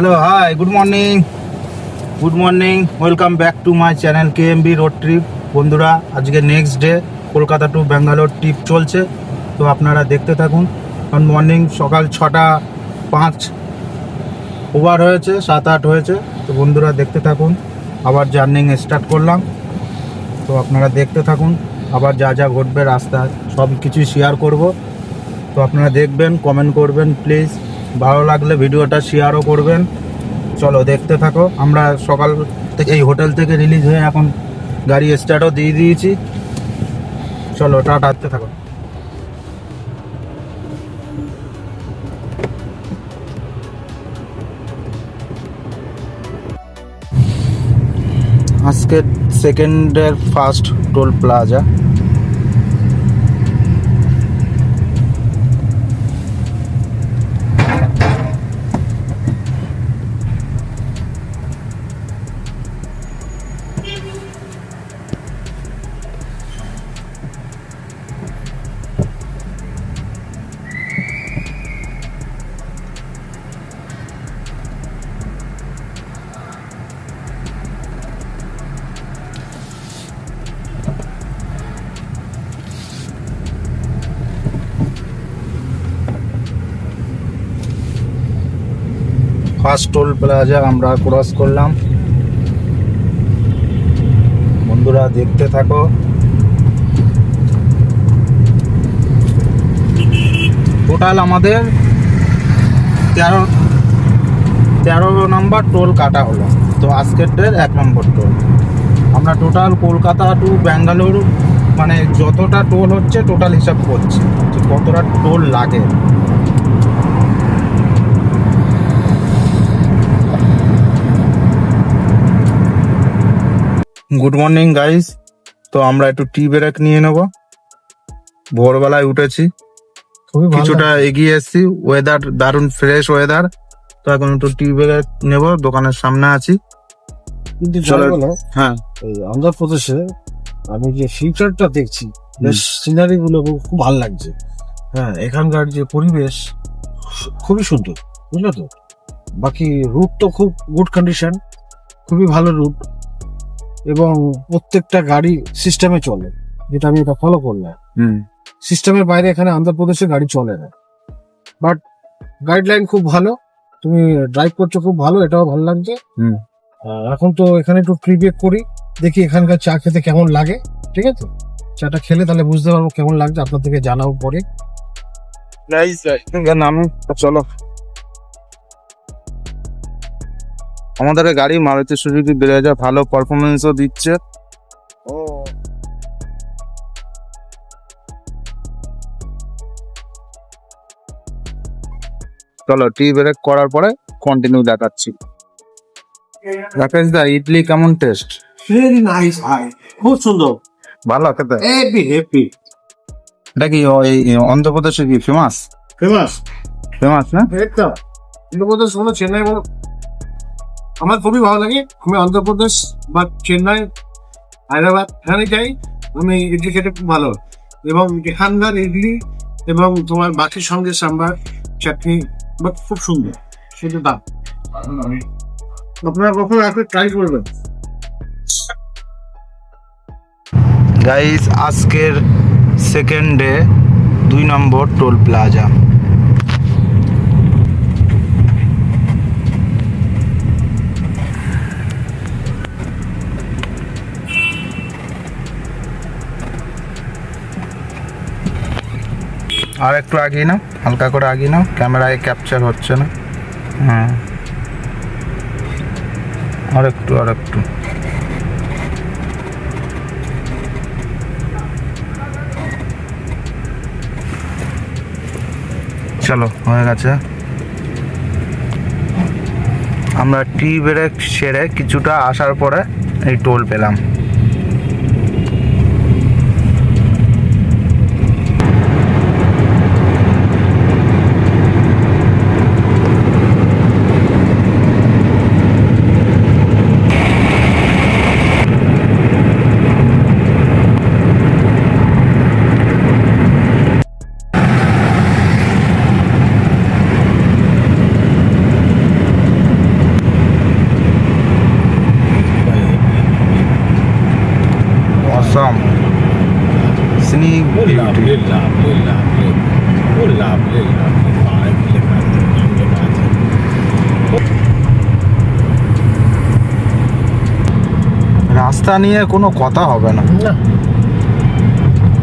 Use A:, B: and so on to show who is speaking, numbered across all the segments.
A: Hello, hi, good morning, welcome back to my channel KMB road trip. বন্ধুরা, আজকে next day Kolkata to Bangalore trip চলছে, তো আপনারা দেখতে থাকুন। কারণ মর্নিং সকাল 6:05 ওভার হয়েছে, 7-8 হয়েছে। তো বন্ধুরা দেখতে থাকুন, আবার জার্নি স্টার্ট করলাম। তো আপনারা দেখতে থাকুন, আবার যা যা ঘটবে রাস্তায় সব কিছুই শেয়ার করব। তো আপনারা দেখবেন, কমেন্ট করবেন প্লিজ, ভালো লাগলে ভিডিওটা শেয়ারও করবেন। চলো দেখতে থাকো। আমরা সকাল থেকে এই হোটেল থেকে রিলিজ হয়ে এখন গাড়ি স্টার্টও দিয়ে দিয়েছি। চলো টাটা, আসতে থাকো। আজকে সেকেন্ডের first toll plaza. First toll plaza আমরা ক্রস করলাম। বন্ধুরা দেখতে থাকো। টোটাল আমাদের 13 নম্বর টোল কাটা হলো। তো আজকের 1 নম্বর টোল। আমরা টোটাল কলকাতা টু ব্যাঙ্গালোর মানে যতটা টোল হচ্ছে টোটাল হিসাব করছি যে কতটা টোল লাগে। Good morning guys. তো আমরা একটু টি ব্রেক নিয়ে নেব। ভোরবেলায় উঠেছি, কিছুটা এগিয়ে এসেছি, ওয়েদার দারুণ ফ্রেশ ওয়েদার। তো এখন একটু টি ব্রেক নেব, দোকানের সামনে আছি।
B: কিন্তু
A: চলো।
B: হ্যাঁ, এই অন্ধ্রপ্রদেশে আমি যে ফিউচারটা দেখছি, বেশ সিনারি গুলো খুব ভালো লাগছে। হ্যাঁ, এখানকার যে পরিবেশ খুবই সুন্দর, বুঝলো তো। বাকি রুট তো খুব গুড কন্ডিশন, খুবই ভালো রুট, এবং প্রত্যেকটা গাড়ি সিস্টেমে চলে, যেটা আমি এটা ফলো করলাম। সিস্টেমের বাইরে এখানে অন্ধ্রপ্রদেশে গাড়ি চলে না, বাট গাইডলাইন খুব ভালো, তুমি ড্রাইভ করছো খুব ভালো, এটাও ভালো লাগছে। এখন তো এখানে একটু প্রি ব্রেক করি, দেখি এখানকার চা খেতে কেমন লাগে। ঠিক আছে, চাটা খেলে তাহলে বুঝতে পারবো কেমন লাগছে, আপনাদেরকে জানাবো পরে।
A: নামে চলো। আমাদের গাড়ি মারুতি সুজুকি ব্রেজা ভালো পারফরমেন্সও দিচ্ছে। চলো টি ব্রেক করার পরে কন্টিনিউ দেখাচ্ছি। রাকেশ দা, ইডলি কেমন টেস্ট?
B: ভেরি নাইস ভাই, খুব সুন্দর,
A: ভালো খেতে?
B: Happy happy.
A: এটা কি এই অন্ধ্রপ্রদেশে কি ফেমাস?
B: ফেমাস
A: না?
B: একদম। অন্ধ্রপ্রদেশ বলো, চেন্নাই বলো, আমার খুবই ভালো লাগে। আমি অন্ধ্রপ্রদেশ বা চেন্নাই, হায়দ্রাবাদ, এখানে যাই, আমি ইডলি খেতে খুব ভালো। এবং এখানকার ইডলি এবং তোমার বাকির সঙ্গে সাম্বার চাটনি খুব সুন্দর, সেটা দাম। আপনারা কখনো একটু ট্রাই করবেন।
A: গাইস, আজকের সেকেন্ডে 2 নম্বর টোল প্লাজা। আর একটু আগিয়ে নাও, হালকা করে আগিয়ে নাও, ক্যামেরায় ক্যাপচার হচ্ছে না। হ্যাঁ, আর একটু চলো, হয়ে গেছে। আমরা টি ব্রেক সেরে কিছুটা আসার পরে এই টোল পেলাম।
B: লাভলি লাভলি, ও লাভলি লাভলি, পায়ে দিলে কাঁদতে, নামলে কাঁদতে।
A: রাস্তা নিয়ে কোনো কথা হবে না,
B: না,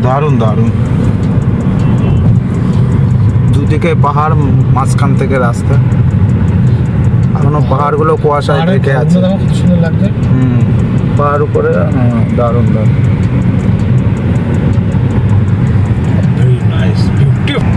A: দারুণ দারুণ। দুদিকে পাহাড়, মাঝখান থেকে রাস্তা, এখনো পাহাড়গুলো কুয়াশায়
B: পাহাড়ের
A: ঢেকে আছে।
B: ঝর্ণা দেখো কত সুন্দর লাগছে।
A: পাহাড় উপরে, দারুণ দারুণ।
B: Very nice, beautiful.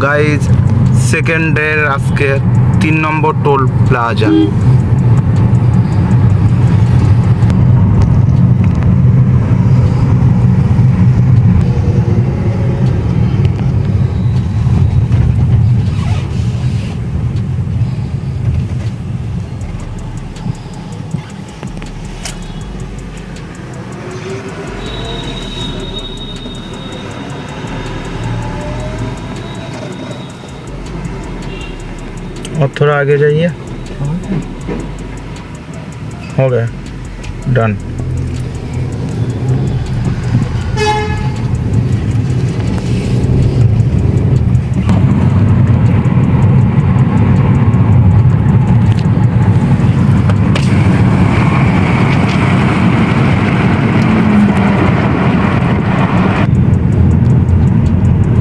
A: Guys, second ডের আজকে 3 নম্বর টোল প্লাজা। और थोड़ा आगे जाइए, हो गया, डन।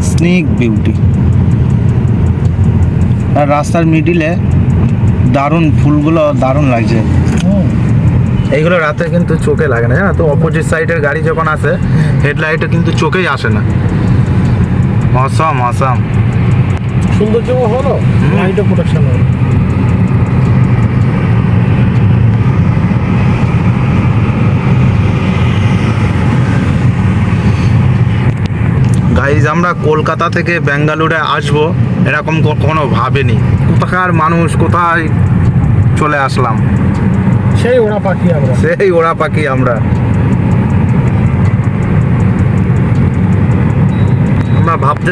A: স্নেক বিউটি, আর রাস্তার মিডিলে দারুণ ফুলগুলো, দারুণ লাগছে। এইগুলো রাতে কিন্তু চোখে লাগে না, জানো তো। অপোজিট সাইডের গাড়ি যখন আসে, হেডলাইটে কিন্তু চোখেই আসে না। Awesome awesome.
B: সৌন্দর্য হলো, লাইটও প্রোটেকশন হলো।
A: গাইজ, আমরা কলকাতা থেকে বেঙ্গালুরু আসবো এরকম কখনো ভাবিনি। কোথাকার মানুষ, কোথায় চলে আসলাম।
B: সেই ওড়া পাখি আমরা,
A: সেই ওড়া পাখি আমরা। আমরা ভাবতে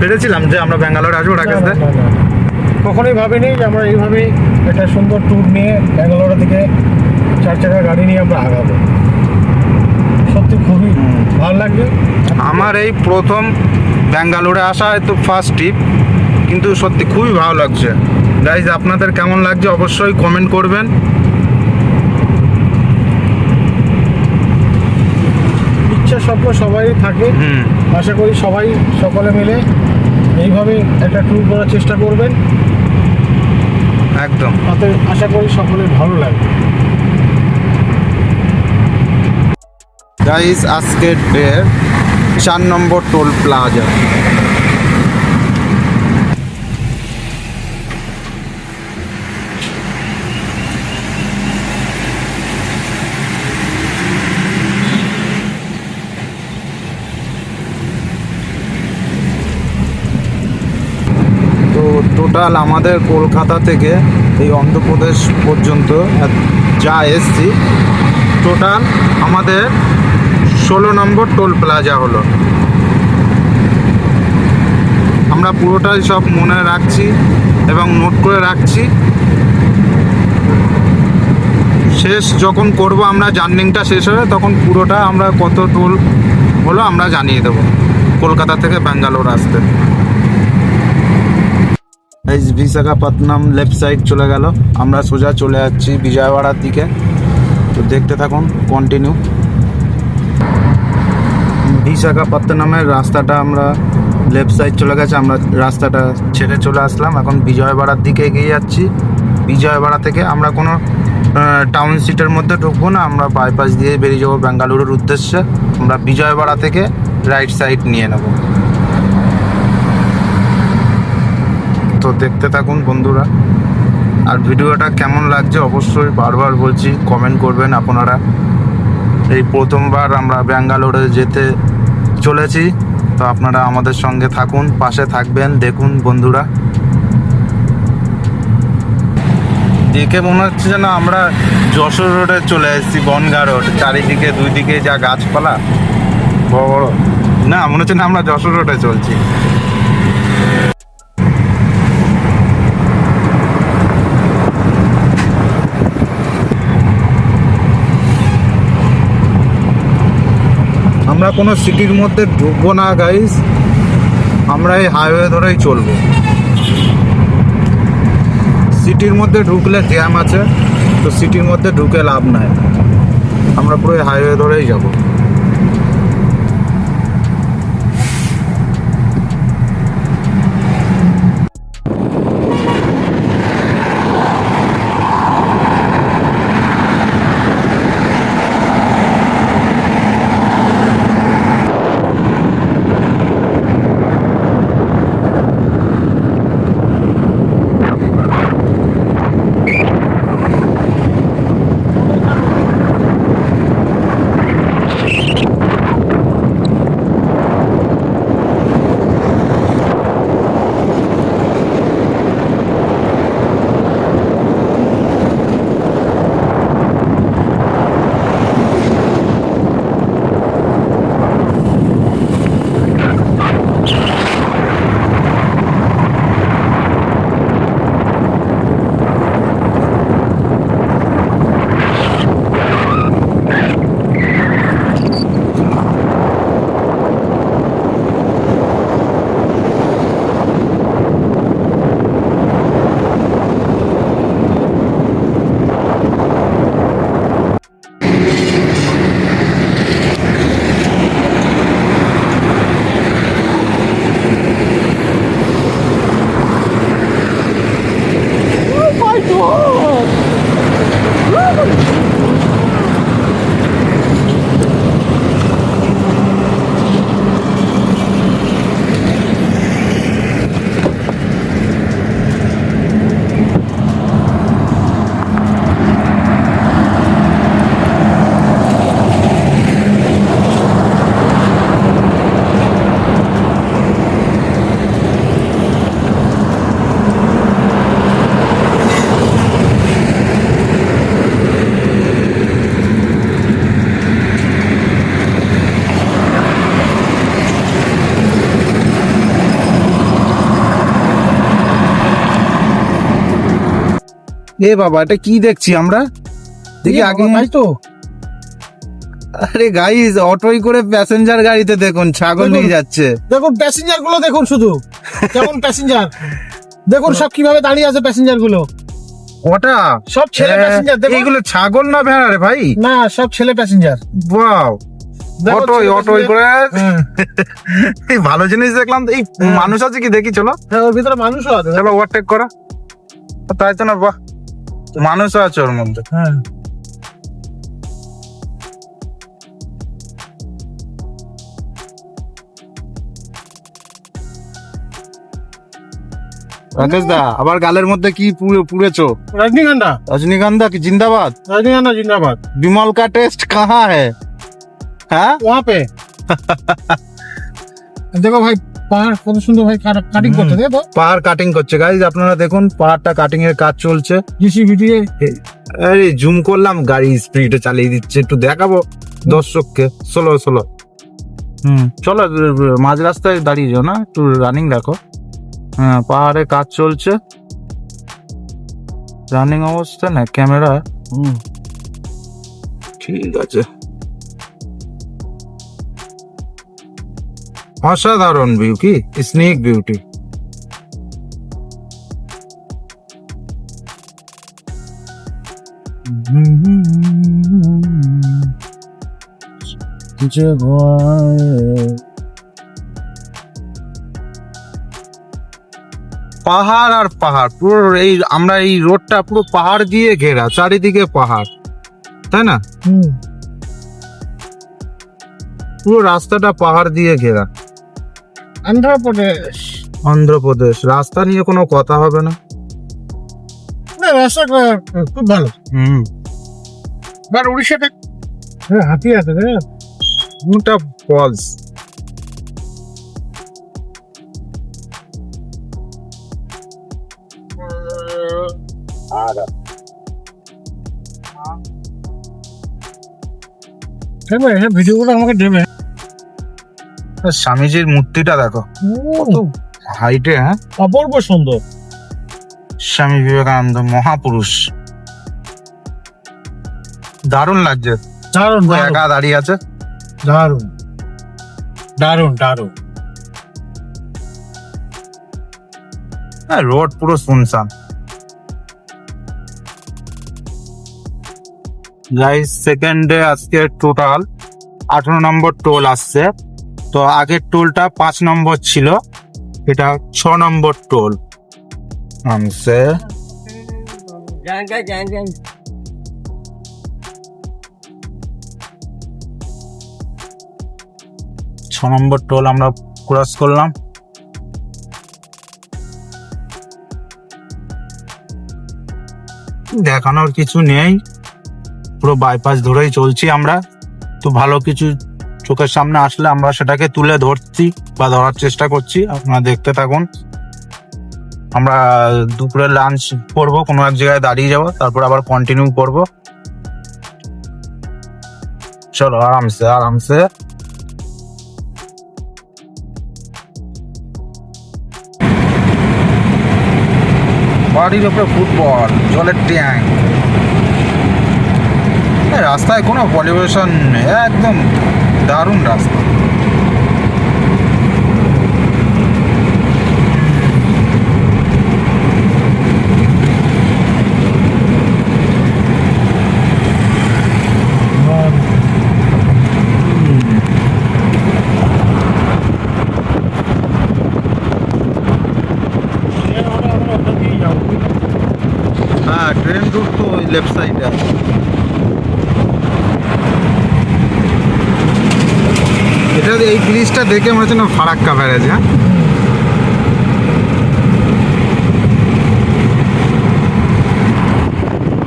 A: পেরেছিলাম যে আমরা ব্যাঙ্গালোরে আসবো রাকেশদা?
B: না, না, না, না। কখনোই ভাবিনি যে আমরা এইভাবে একটা সুন্দর ট্যুর নিয়ে ব্যাঙ্গালোর থেকে 4 চাকা গাড়ি নিয়ে আমরা আগাবো। সত্যি খুবই ভালো লাগবে।
A: আমার এই প্রথম ব্যাঙ্গালোরে আসা, তো ফার্স্ট ট্রিপ, কিন্তু সত্যি খুবই ভালো লাগছে। গাইজ, আপনাদের কেমন লাগছে অবশ্যই কমেন্ট করবেন।
B: ইচ্ছা স্বপ্ন সবাই থাকে, আশা করি সবাই সকলে মিলে এইভাবে একটা ট্যুর করার চেষ্টা করবেন।
A: একদম।
B: তাতে আশা করি সকলের ভালো লাগবে।
A: গাইজ, আজকের ডের 4 নম্বর টোল প্লাজা। তো টোটাল আমাদের কলকাতা থেকে এই অন্ধ্রপ্রদেশ পর্যন্ত যা এসছি, টোটাল আমাদের 16 নম্বর টোল প্লাজা হলো। আমরা পুরোটাই সব মনে রাখছি এবং নোট করে রাখছি। শেষ যখন করব আমরা, জার্নিংটা শেষ হবে, তখন পুরোটা আমরা কত টোল হলো আমরা জানিয়ে দেবো কলকাতা থেকে ব্যাঙ্গালোর আসতে। এই বিশাখাপত্তনম লেফট সাইড চলে গেল, আমরা সোজা চলে যাচ্ছি বিজয়ওয়াড়ার দিকে। তো দেখতে থাকুন, কন্টিনিউ। বিশাখাপত্তনমের রাস্তাটা আমরা লেফট সাইড চলে গেছে, আমরা রাস্তাটা ছেড়ে চলে আসলাম, এখন বিজয়ওয়াড়ার দিকে এগিয়ে যাচ্ছি। বিজয়ওয়াড়া থেকে আমরা কোনো টাউনশিপের মধ্যে ঢুকবো না, আমরা বাইপাস দিয়ে বেরিয়ে যাবো বেঙ্গালুরুর উদ্দেশ্যে। আমরা বিজয়ওয়াড়া থেকে রাইট সাইড নিয়ে নেব। তো দেখতে থাকুন বন্ধুরা, আর ভিডিওটা কেমন লাগছে অবশ্যই বারবার বলছি কমেন্ট করবেন আপনারা। এই প্রথমবার আমরা ব্যাঙ্গালোরে যেতে চলেছি, তো আপনারা আমাদের সঙ্গে থাকুন, পাশে থাকবেন, দেখুন বন্ধুরা। দেখে মনে হচ্ছে যেন আমরা যশোর রোডে চলে এসেছি, বনগাঁ রোড, চারিদিকে দুই দিকে যা গাছপালা বড় বড়, না মনে হচ্ছে না আমরা যশোর রোডে চলছি। আমরা কোনো সিটির মধ্যে ঢুকবো না গাইস, আমরা এই হাইওয়ে ধরেই চলবো। সিটির মধ্যে ঢুকলে জ্যাম আছে, তো সিটির মধ্যে ঢুকে লাভ নাই, আমরা পুরো এই হাইওয়ে ধরেই যাব। এ বাবা, এটা কি দেখছি আমরা? দেখি আগে
B: তাই তো।
A: আরে গাইস, অটোই করে প্যাসেঞ্জার গাড়িতে দেখুন ছাগল নিয়ে যাচ্ছে।
B: দেখুন প্যাসেঞ্জার গুলো দেখুন, শুধু কেমন প্যাসেঞ্জার দেখুন, সব কিভাবে দাঁড়িয়ে আছে প্যাসেঞ্জার গুলো।
A: ওটা
B: সব ছেলে প্যাসেঞ্জার, দেখুন
A: এইগুলো ছাগল না ভেড়া রে ভাই?
B: না, সব ছেলে প্যাসেঞ্জার।
A: ওয়াও,
B: দেখো,
A: অটোই
B: ছেলে
A: অটোই করে
B: হ্যাঁ।
A: এই ভালো জিনিস দেখলাম। এই মানুষ আছে কি দেখি, চলো
B: হ্যাঁ, ওর ভিতরে মানুষও আছে।
A: চলো ওভারটেক করা। তাই তো না, বাহ, মানুষও আছে ওর মধ্যে।
B: হ্যাঁ,
A: রাকেশ দা, আবার গালের মধ্যে কি পুড়েছো?
B: রজনীগন্ধা।
A: रजनीगंधा की जिंदाबाद।
B: रजनीगंधा जिंदाबाद।
A: विमल का टेस्ट कहाँ है? हाँ,
B: वहाँ पे देखो भाई, পাহাড় কত সুন্দর ভাই কাটিং করতে, দেখো তো।
A: পাহাড় কাটিং করছে গাইজ, আপনারা দেখুন পাহাড়টা কাটিং এর কাজ চলছে।
B: জিসিবিটি
A: আরে জুম করলাম, গাড়ি স্পিডে চালিয়ে দিচ্ছে, একটু দেখাবো দর্শককে। চলো চলো, চলো মাঝ রাস্তায় দাঁড়িয়ে যাও না, একটু রানিং রাখো। হ্যাঁ, পাহাড়ে কাজ চলছে, রানিং অবস্থা না ক্যামেরা। ঠিক আছে, অসাধারণ ভিউ, কি স্নেক বিউটি। পাহাড় আর পাহাড়, পুরো এই আমরা এই রোডটা পুরো পাহাড় দিয়ে ঘেরা, চারিদিকে পাহাড়, তাই না? পুরো রাস্তাটা পাহাড় দিয়ে ঘেরা।
B: অন্ধ্রপ্রদেশ।
A: অন্ধ্রপ্রদেশ, রাস্তা নিয়ে কোনো কথা হবে না।
B: না, রাস্তা খুব ভালো। আর উড়িষ্যাতে হাতি আছে,
A: ওটা ফলস।
B: দেবে ভিডিওগুলো আমাকে দেবে।
A: স্বামীজির মূর্তিটা দেখো কত হাইটে, হ্যাঁ
B: অপূর্ব সুন্দর।
A: স্বামী বিবেকানন্দ মহাপুরুষ, দারুণ লাগছে।
B: দারুণ
A: ও একা দাঁড়িয়ে আছে,
B: দারুণ দারুণ দারুণ।
A: রোড পুরো শুনশান। গাইস সেকেন্ডে আজকে টোটাল 18 নম্বর টোল আসছে। তো আগের টোলটা 5 নম্বর ছিল, এটা 6 নম্বর টোল নামছে। ছ নম্বর টোল আমরা ক্রস করলাম। দেখানোর কিছু নেই, পুরো বাইপাস ধরেই চলছি আমরা। তো ভালো কিছু চোখের সামনে আসলে আমরা সেটাকে তুলে ধরছি বা ধরার চেষ্টা করছি, আপনারা দেখতে থাকুন। আমরা দুপুরে লাঞ্চ করবো, কোনো এক জায়গায় দাঁড়িয়ে যাবো, তারপর আবার কন্টিনিউ করব। চলো আরামসে আরামসে। বাড়ির উপরে ফুটবল, জলের ট্যাঙ্ক, রাস্তায় কোনো পলিউশন নেই, একদম দারুণ রাস্তা। হ্যাঁ ট্রেন রুট তো ওই লেফট সাইডে আছে। এটা এই ব্রিজটা দেখে মনে হচ্ছে না ফারাক্কা ব্যারেজ। হ্যাঁ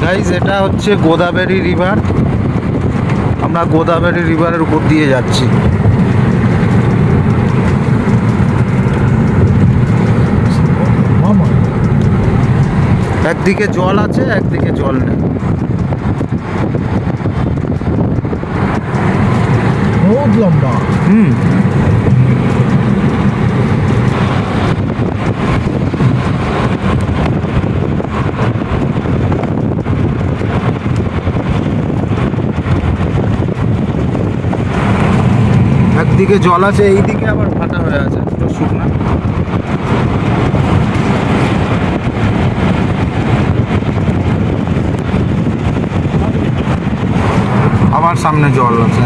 A: গাইস এটা হচ্ছে গোদাবরী রিভার, আমরা গোদাবরী রিভারের উপর দিয়ে যাচ্ছি। একদিকে জল আছে, একদিকে জল নেই।
B: বহুত লম্বা।
A: একদিকে জল আছে, এইদিকে আবার ফাটা হয়ে আছে, পুরো শুকনা। আবার সামনে জল আছে।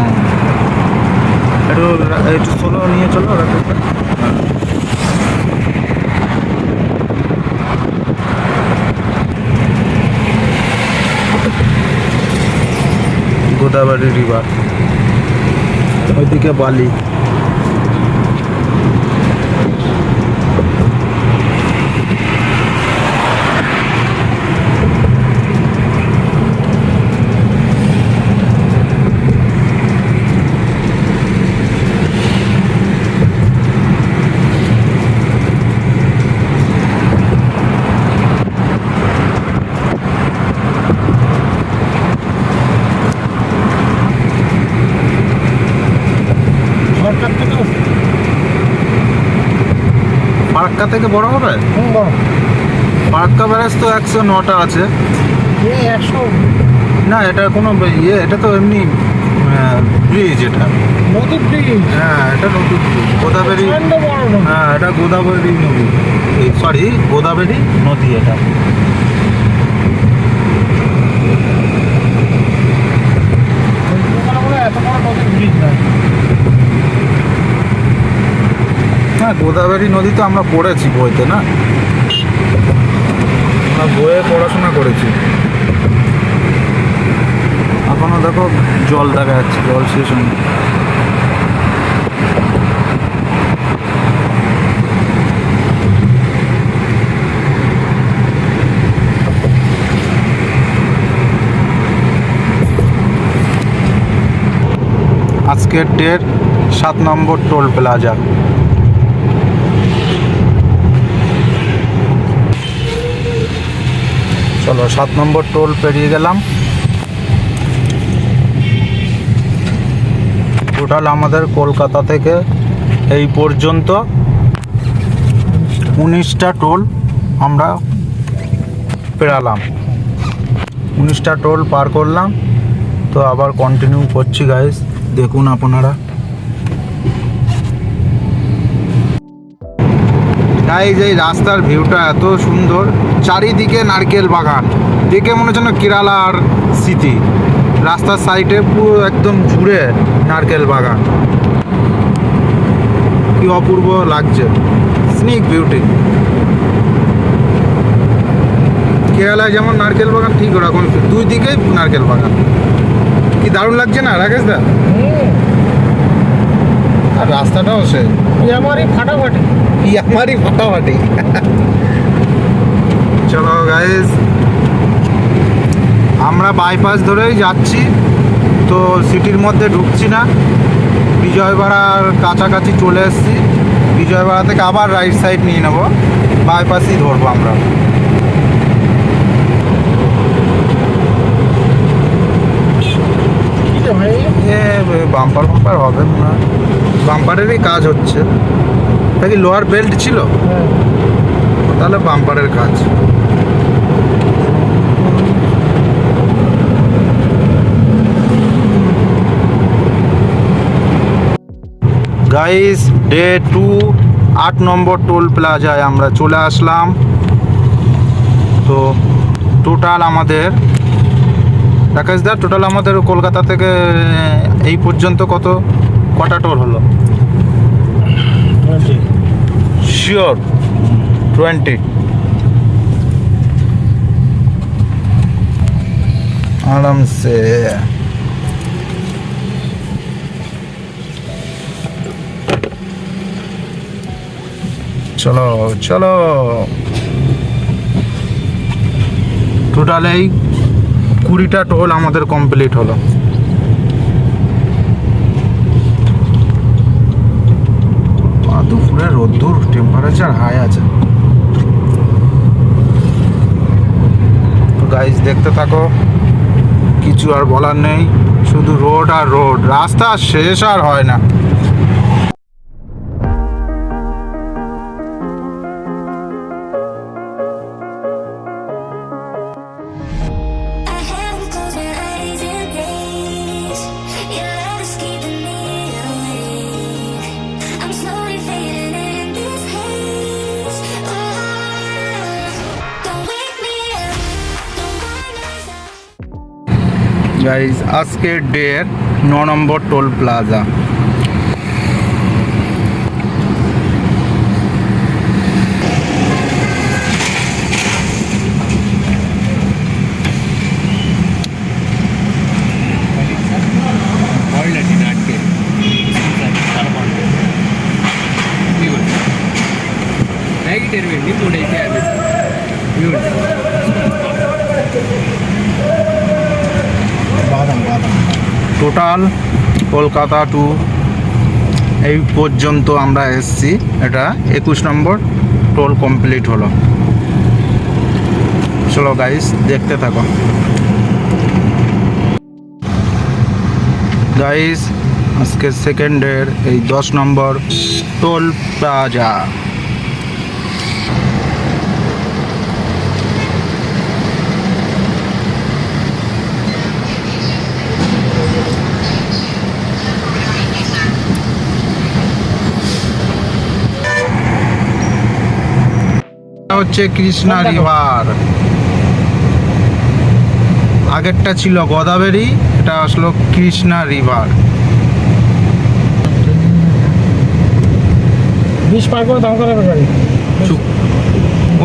A: একটু একটু সোলো নিয়ে চলো। গোদাবরী রিভার, ওইদিকে বালি। ফারাক্কা থেকে বড় হবে? ফারাক্কা ব্যারেজ তো 109টা আছে।
B: 100
A: না এটা কোনো ইয়ে, এটা তো এমনি ব্রিজ, এটা
B: নদী ব্রিজ।
A: হ্যাঁ এটা নদী ব্রিজ, গোদাবরী। হ্যাঁ এটা গোদাবরী নদী, সরি গোদাবরী নদী এটা।
B: এত বড় নদী ব্রিজ না।
A: হ্যাঁ গোদাবরী নদী তো আমরা পড়েছি বইতে, না আমরা বইয়ে পড়াশোনা করেছি। এখনো দেখো জল দেখা যাচ্ছে, জল শেষ হয়নি। আজকের ডেট 7 নম্বর টোল প্লাজা। চলো 7 নম্বর টোল পেরিয়ে গেলাম। টোটাল আমাদের কলকাতা থেকে এই পর্যন্ত 19টা টোল আমরা পেরালাম, 19টা টোল পার করলাম। তো আবার কন্টিনিউ করছি গাইস, দেখুন আপনারা। গাইস এই রাস্তার ভিউটা এত সুন্দর, চারিদিকে নারকেল বাগান, দেখে মনে হচ্ছে না কেরালার স্মৃতি। রাস্তার সাইডে পুরো একদম জুড়ে নারকেল বাগান, কি অপূর্ব লাগছে, স্নিক বিউটি। কেরালায় যেমন নারকেল বাগান ঠিক ওরকম, দুই দিকেই নারকেল বাগান। কি দারুণ লাগছে না রাকেশ দা? আর রাস্তাটাও সে
B: আমারই ফাটাফাটি।
A: চলো গাইস, আমরা বাইপাস ধরেই যাচ্ছি, তো সিটির মধ্যে ঢুকছি না। বিজয়বাড়ার কাছাকাছি চলে এসেছি, বিজয়বাড়া থেকে আবার রাইট সাইড নিয়ে নেব, বাইপাসই ধরবো আমরা। বাম্পার বাম্পার হবে না, বাম্পারেরই কাজ হচ্ছে। তা কি লোয়ার বেল্ট ছিল? তাহলে বাম্পারের কাজ। গাইস ডে 2 8 নম্বর টোল প্লাজায় আমরা চলে আসলাম। তো টোটাল আমাদের রাকেশদা, টোটাল আমাদের কলকাতা থেকে এই পর্যন্ত কটা টোল হলো? শিওর 20। আরামসে চলো চলো। টোটাল এই 20টা টোল আমাদের কমপ্লিট হলো। দুপুরে রোদ্দুর, টেম্পারেচার হাই আছে। তো গাইস দেখতে থাকো, কিছু আর বলার নেই, শুধু রোড আর রোড, রাস্তা শেষ আর হয় না। গাইজ আজকের ডের 9 নম্বর toll plaza. Total Kolkata to এই পর্যন্ত আমরা এসছি, এটা 21 নম্বর টোল কমপ্লিট হলো। চলো গাইস দেখতে থাকো। গাইস আজকে সেকেন্ডের এই 10 নম্বর টোল প্লাজা। হচ্ছে কৃষ্ণা রিভার, আগেরটা ছিল গোদাবরী, এটা আসলো কৃষ্ণা রিভার।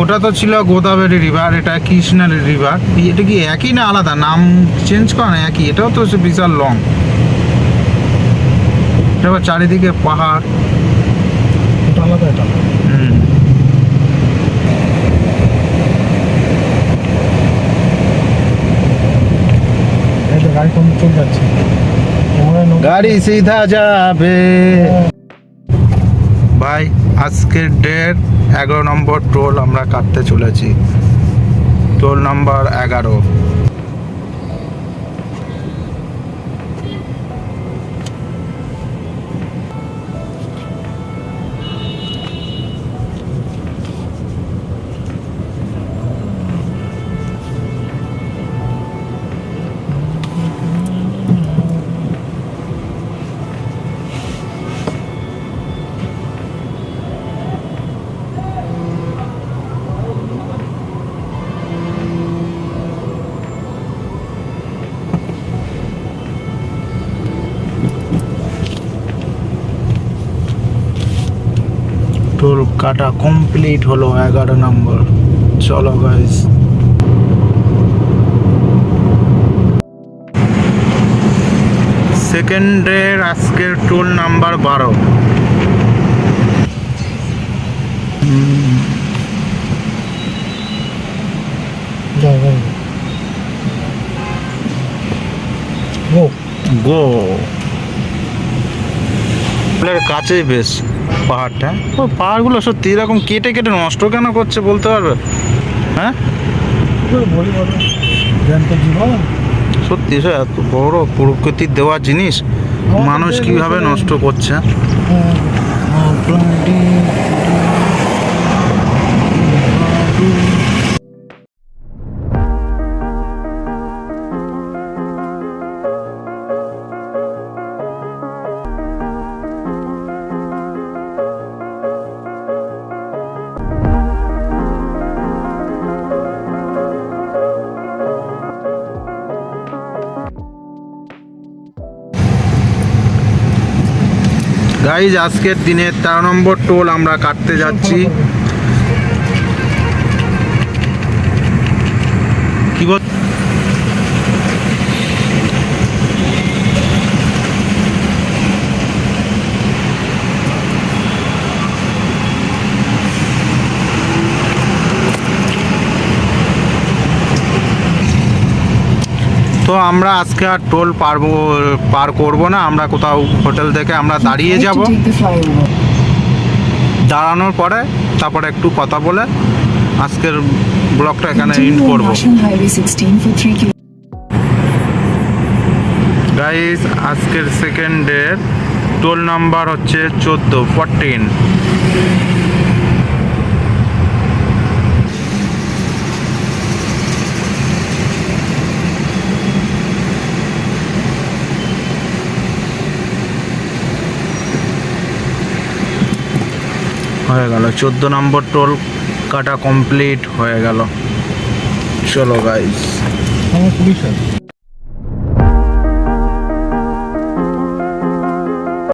A: ওটা তো ছিল গোদাবরী রিভার, এটা কৃষ্ণা রিভার। এটা কি একই না আলাদা? নাম চেঞ্জ করা না একই? এটাও তো বিশাল লং, এটা চারিদিকে পাহাড়।
B: আলাদা এটা। গাড়ি সিধা যাবে।
A: ভাই আজকের ডের 11 নম্বর টোল আমরা কাটতে চলেছি, টোল নাম্বার 11। কাটা কমপ্লিট হলো 11 নম্বর। চলো গাইস, সেকেন্ডের আজকের টোল নাম্বার 12। গো কাছেই বেশ পাহাড়টা। ও পাহাড়গুলো সত্যি এরকম কেটে কেটে নষ্ট কেন করছে বলতে পারবে? হ্যাঁ সত্যি সে এত বড় প্রকৃতির দেওয়া জিনিস মানুষ কিভাবে নষ্ট করছে। গাইজ আজকের দিনে 13 নম্বর টোল আমরা কাটতে যাচ্ছি। কি বল তো আমরা আজকে আর টোল পার করব না, আমরা কোথাও হোটেল থেকে আমরা দাঁড়িয়ে যাব। দাঁড়ানোর পরে তারপরে একটু কথা বলে আজকের ব্লগটা এখানে এন্ড করব। গাইস আজকের সেকেন্ডের টোল নাম্বার হচ্ছে 14 হয়ে গেল। 14 নম্বর টোল কাটা কমপ্লিট হয়ে গেল। চলো গাইস।